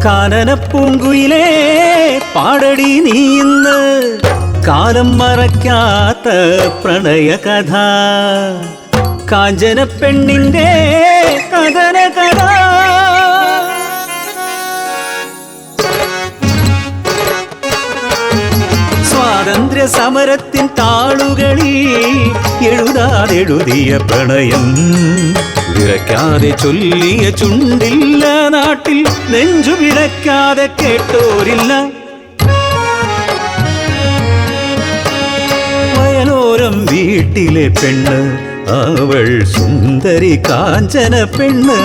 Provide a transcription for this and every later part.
കാനനപ്പൂങ്കുയിലേ പാടടി നീ ഇന്ന് കാലം മറക്കാത്ത പ്രണയകഥ കാഞ്ചന പെണ്ണിന്റെ കഥന കഥ സ്വാതന്ത്ര്യ സമരത്തിൻ താളുകളിൽ എഴുതാതെഴുതിയ പ്രണയം വിറയ്ക്കാതെ ചൊല്ലിയ ചുണ്ടില്ല നാട്ടിൽ നെഞ്ചു വിളക്കാതെ കേട്ടോരില്ല വയലോരം വീട്ടിലെ പെണ്ണ് അവൾ സുന്ദരി കാഞ്ചന പെണ്ണ്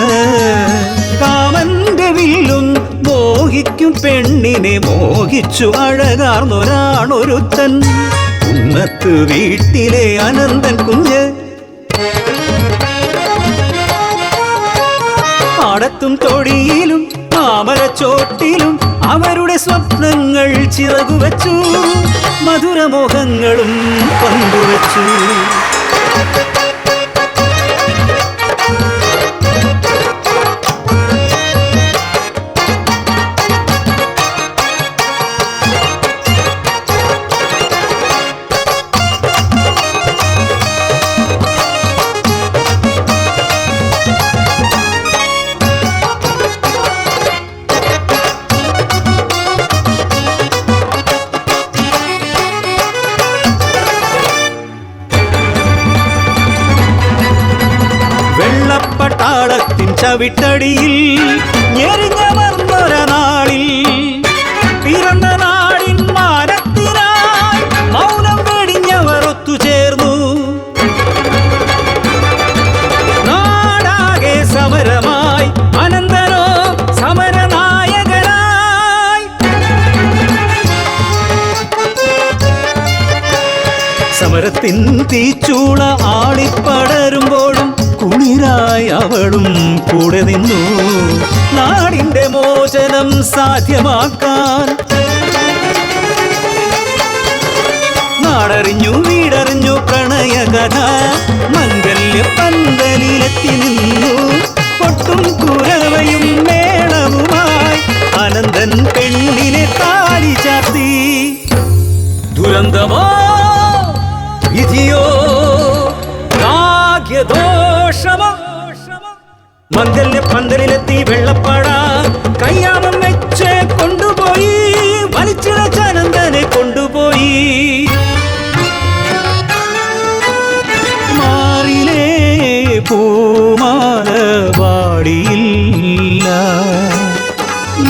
കാമന്റെ വില്ലും മോഹിക്കും പെണ്ണിനെ മോഹിച്ചു അഴകാർന്നൊരാണൊരുത്തൻ ഉന്നത്ത് വീട്ടിലെ അനന്തൻ കുഞ്ഞ് പാടത്തും തൊടിയിലും മാമരച്ചോട്ടിലും അവരുടെ സ്വപ്നങ്ങൾ ചിറകുവച്ചു മധുരമോഹങ്ങളും പങ്കുവച്ചു വെള്ളപ്പട്ടാളത്തിൻ ചവിട്ടടിയിൽ ഞെരിഞ്ഞമർന്നൊരനാളിൽ പിറന്ന നാടിൻ മാനത്തിനായി മൗനം വെടിഞ്ഞവർ ഒത്തുചേർന്നു നാടാകെ സമരമായി അനന്തനോ സമരനായകനായി സമരത്തിൻ തീച്ചൂള ആളിപ്പടരുമ്പോഴും കുളിരായി അവളും കൂടെ നിന്നു നാടിന്റെ മോചനം സാധ്യമാക്കാൻ നാടറിഞ്ഞു വീടറിഞ്ഞു പ്രണയകഥ മംഗല്യ പന്തലിലെത്തി നിന്നു കൊട്ടും കുരവയും മേളവുമായി അനന്തൻ പെണ്ണിനെ താലി ചാർത്തി ദുരന്തമോ വിധിയോ ഭാഗ്യദോഷമോ മംഗല്യ പന്തലിലെത്തി വെള്ളപ്പാട കയ്യാമം വെച്ച് കൊണ്ടുപോയി വലിച്ചിഴച്ച അനന്തനെ കൊണ്ടുപോയി മാറിലേ പൂമാല വാടിയില്ല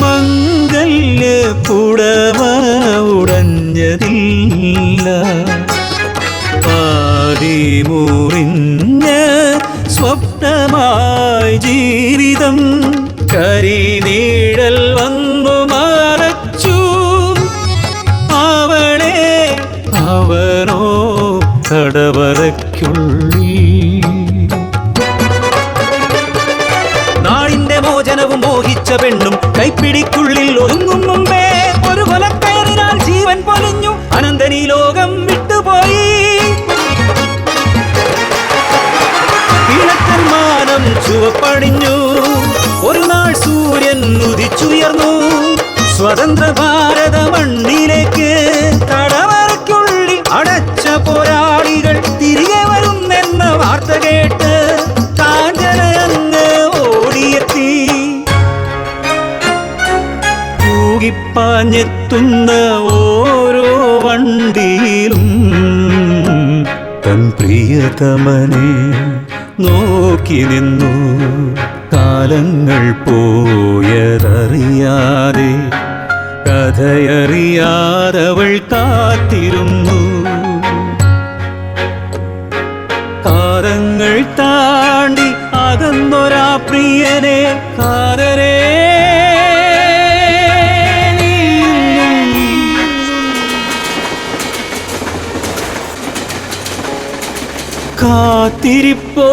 മംഗല്യ പുടവ ഉടഞ്ഞതില്ല പാതിമുറിഞ്ഞ സ്വപ്നമായി ജീവിതം കരിനീഴൽ വന്നു മറച്ചു അവളെ അവനോ തടവറയ്ക്കുള്ളിൽ നാടിന്റെ മോചനവും മോഹിച്ച പെണ്ണും കൈപ്പിടിക്കുള്ളിൽ ഒതുങ്ങും മുമ്പേ ഒരു കൊലക്കയറിനാൽ ജീവൻ പൊലിഞ്ഞു അനന്തനീ ലോകം വിട്ടുപോയി കിഴക്കൻ മാനം ചുവപ്പണിഞ്ഞു ഒരു നാൾ സൂര്യൻ ഉദിച്ചുയർന്നു സ്വതന്ത്ര ഭാരത മണ്ണിലേക്ക് തടവറയ്ക്കുള്ളിൽ അടച്ച പോരാളികൾ തിരികെ വരുന്നെന്ന വാർത്ത കേട്ട് കാഞ്ചന അങ്ങ് ഓടിയെത്തി തൂകിപ്പാഞ്ഞെത്തുന്ന ഓരോ വണ്ടിയിലും തൻ പ്രിയതമനെ നോക്കി നിന്നു കാലങ്ങൾ പോയതറിയാതെ കഥയറിയാതവൾ കാത്തിരുന്നു കാലങ്ങൾ താണ്ടി അകന്നൊരാ പ്രിയനെ കാതരേ കാത്തിരിപ്പോ